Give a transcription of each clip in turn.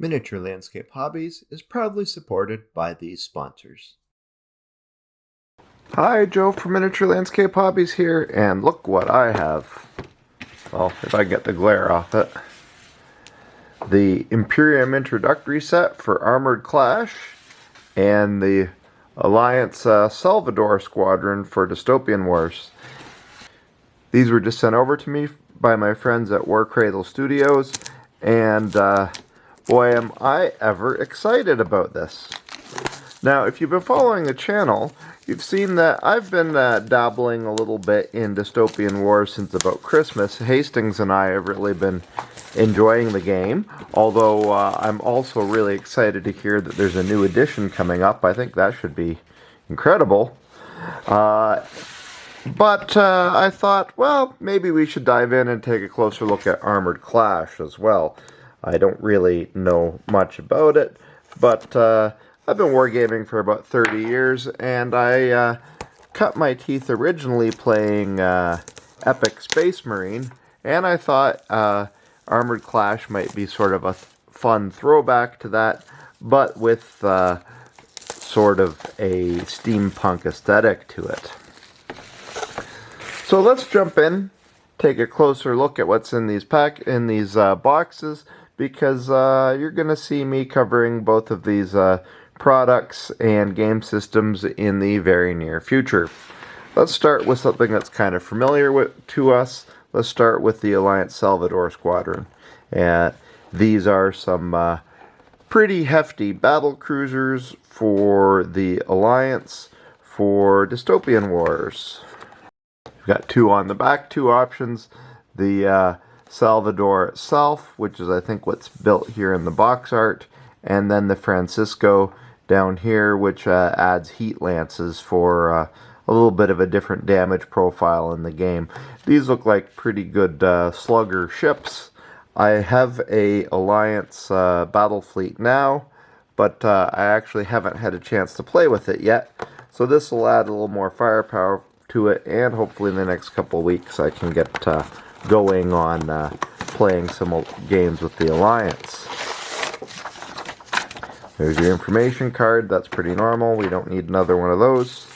Miniature Landscape Hobbies is proudly supported by these sponsors. Hi, Joe from Miniature Landscape Hobbies here, and look what I have. Well, if I get the glare off it. The Imperium Introductory set for Armoured Clash, and the Alliance Salvador Squadron for Dystopian Wars. These were just sent over to me by my friends at Warcradle Studios, and boy am I ever excited about this. Now, if you've been following the channel, you've seen that I've been dabbling a little bit in Dystopian Wars since about Christmas. Hastings and I have really been enjoying the game, although I'm also really excited to hear that there's a new edition coming up. I think that should be incredible. But I thought, well, maybe we should dive in and take a closer look at Armoured Clash as well. I don't really know much about it, but I've been wargaming for about 30 years, and I cut my teeth originally playing Epic Space Marine, and I thought Armoured Clash might be sort of a fun throwback to that, but with sort of a steampunk aesthetic to it. So let's jump in, take a closer look at what's in these boxes, because you're going to see me covering both of these products and game systems in the very near future. Let's start with something that's kind of familiar to us. Let's start with the Alliance Salvador Squadron. These are some pretty hefty battle cruisers for the Alliance for Dystopian Wars. We've got two on the back, two options. The Salvador itself, which is I think what's built here in the box art, and then the Francisco down here, which adds heat lances for a little bit of a different damage profile in the game. These look like pretty good slugger ships. I have a Alliance battle fleet now, but I actually haven't had a chance to play with it yet. So this will add a little more firepower to it, and hopefully in the next couple of weeks I can get going on playing some games with the Alliance. There's your information card. That's pretty normal. We don't need another one of those.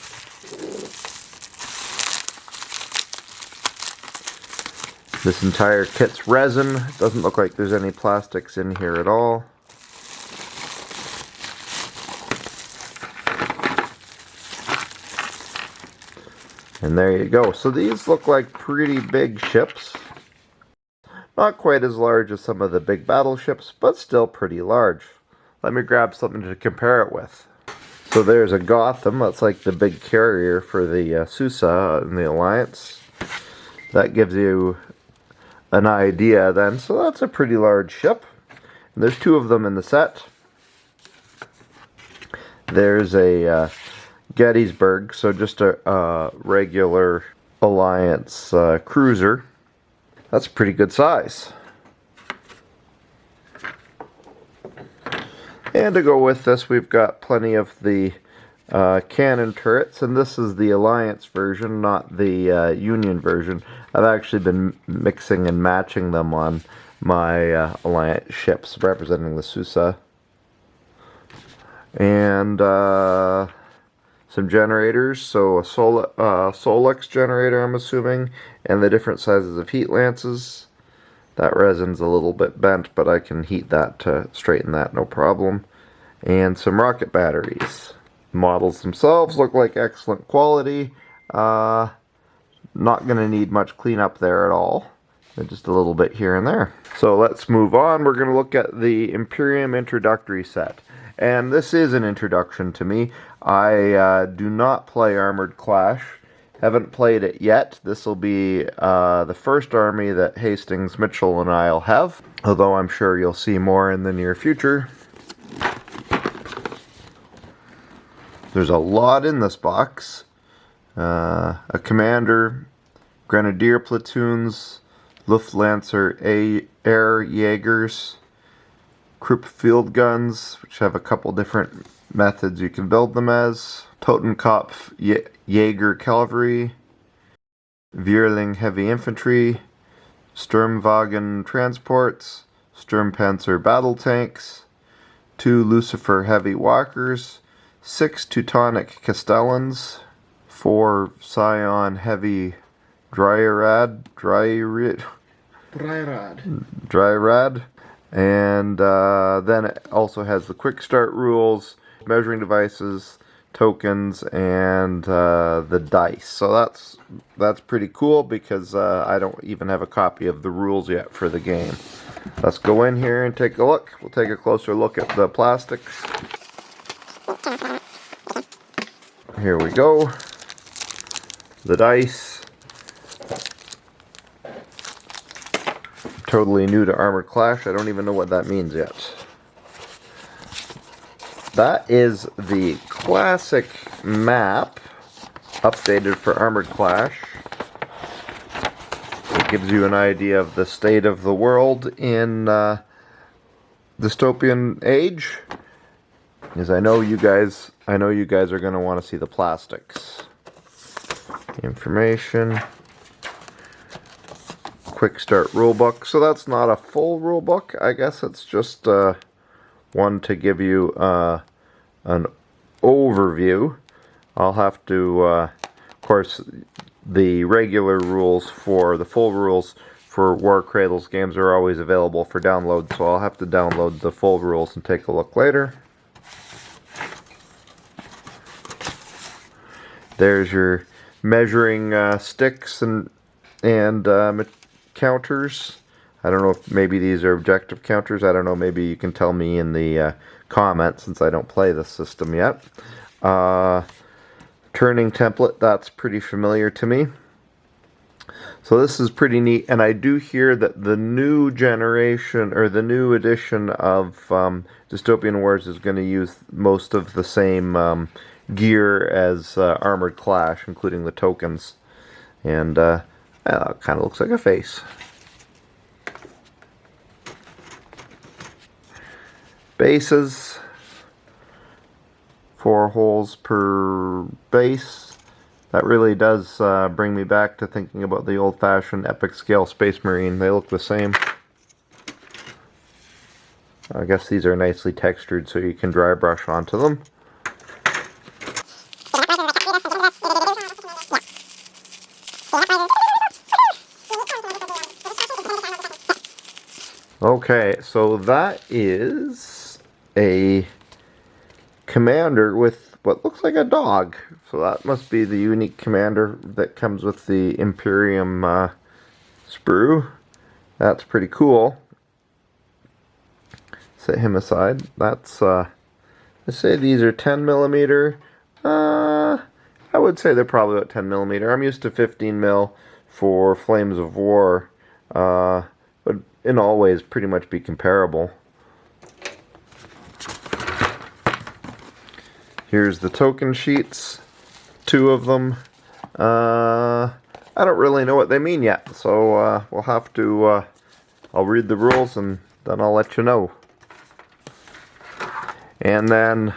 This entire kit's resin. Doesn't look like there's any plastics in here at all. And there you go. So these look like pretty big ships. Not quite as large as some of the big battleships, but still pretty large. Let me grab something to compare it with. So there's a Gotham. That's like the big carrier for the Susa in the Alliance. That gives you an idea then. So that's a pretty large ship. And there's two of them in the set. There's a Gettysburg, so just a regular Alliance cruiser. That's a pretty good size. And to go with this, we've got plenty of the cannon turrets, and this is the Alliance version, not the Union version. I've actually been mixing and matching them on my Alliance ships representing the Susa. And some generators, so a Solex generator, I'm assuming, and the different sizes of heat lances. That resin's a little bit bent, but I can heat that to straighten that, no problem. And some rocket batteries. The models themselves look like excellent quality. Not going to need much cleanup there at all. Just a little bit here and there. So let's move on. We're going to look at the Imperium Introductory set. And this is an introduction to me. I do not play Armoured Clash. Haven't played it yet. This will be the first army that Hastings, Mitchell, and I'll have. Although I'm sure you'll see more in the near future. There's a lot in this box. A commander, grenadier platoons, Luftlanzer air Jaegers, Krupp field guns, which have a couple different methods you can build them as, Totenkopf Jaeger cavalry, Vierling heavy infantry, Sturmwagen transports, Sturmpanzer battle tanks, 2 Lucifer Heavy Walkers, 6 Teutonic Castellans, 4 Scion Heavy Dryad, and then it also has the quick start rules, measuring devices, tokens, and the dice. So that's pretty cool because I don't even have a copy of the rules yet for the game. Let's go in here and take a look. We'll take a closer look at the plastics. Here we go. The dice. Totally new to Armoured Clash. I don't even know what that means yet. That is the classic map updated for Armoured Clash. It gives you an idea of the state of the world in dystopian age. Because I know you guys are going to want to see the plastics. Information. Quick start rulebook. So that's not a full rulebook. I guess it's just one to give you an overview. I'll have to, of course, the regular rules for the full rules for Warcradle's games are always available for download, so I'll have to download the full rules and take a look later. There's your measuring sticks and counters. I don't know if maybe these are objective counters. I don't know. Maybe you can tell me in the comments since I don't play the system yet. Turning template, that's pretty familiar to me. So this is pretty neat, and I do hear that the new generation, or the new edition of Dystopian Wars is going to use most of the same gear as Armoured Clash, including the tokens. And it kind of looks like a face. Bases. 4 holes per base. That really does bring me back to thinking about the old-fashioned epic scale Space Marine. They look the same. I guess these are nicely textured so you can dry brush onto them. Okay, so that is a commander with what looks like a dog. So that must be the unique commander that comes with the Imperium sprue. That's pretty cool. Set him aside. That's, let's say these are 10mm. I would say they're probably about 10mm. I'm used to 15mm for Flames of War. Would in all ways pretty much be comparable. Here's the token sheets, 2 of them. I don't really know what they mean yet, so we'll have to, I'll read the rules and then I'll let you know. And then,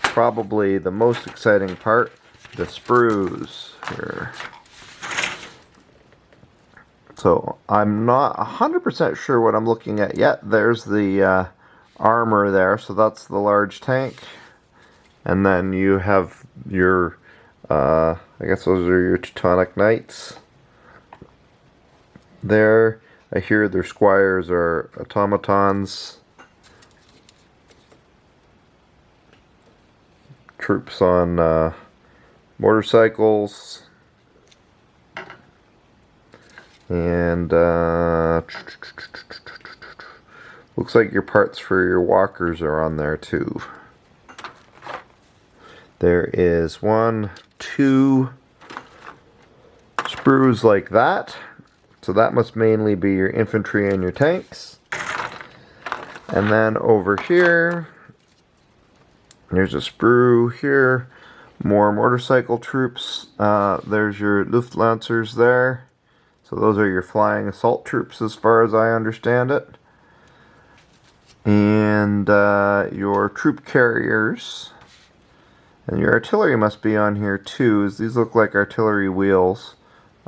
probably the most exciting part, the sprues here. So, I'm not 100% sure what I'm looking at yet. There's the armor there, so that's the large tank. And then you have your, I guess those are your Teutonic Knights. There, I hear their squires are automatons. Troops on motorcycles. And looks like your parts for your walkers are on there too. There is 1, 2 sprues like that. So that must mainly be your infantry and your tanks. And then over here, there's a sprue here. More motorcycle troops. There's your Luftlancers there. So those are your flying assault troops as far as I understand it. And your troop carriers. And your artillery must be on here too. These look like artillery wheels.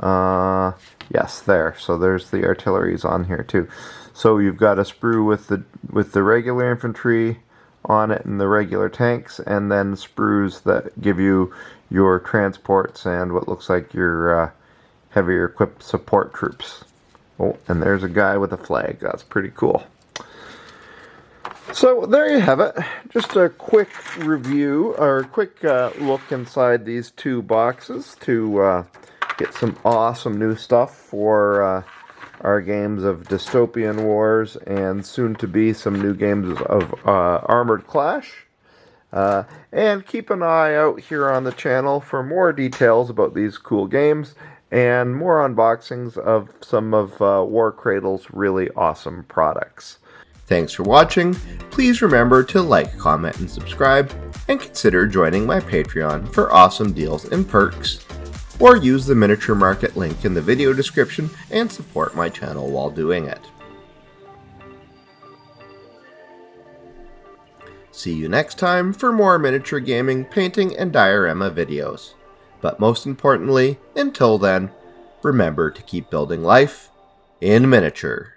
Yes, there. So there's the artilleries on here too. So you've got a sprue with the regular infantry, on it in the regular tanks, and then sprues that give you your transports and what looks like your heavier equipped support troops. Oh, and there's a guy with a flag. That's pretty cool. So there you have it. Just a quick review, or a quick look inside these two boxes to get some awesome new stuff for our games of Dystopian Wars, and soon to be some new games of Armoured Clash. And keep an eye out here on the channel for more details about these cool games and more unboxings of some of Warcradle's really awesome products. Thanks for watching. Please remember to like, comment, and subscribe, and consider joining my Patreon for awesome deals and perks. Or use the miniature market link in the video description and support my channel while doing it. See you next time for more miniature gaming, painting, and diorama videos. But most importantly, until then, remember to keep building life in miniature.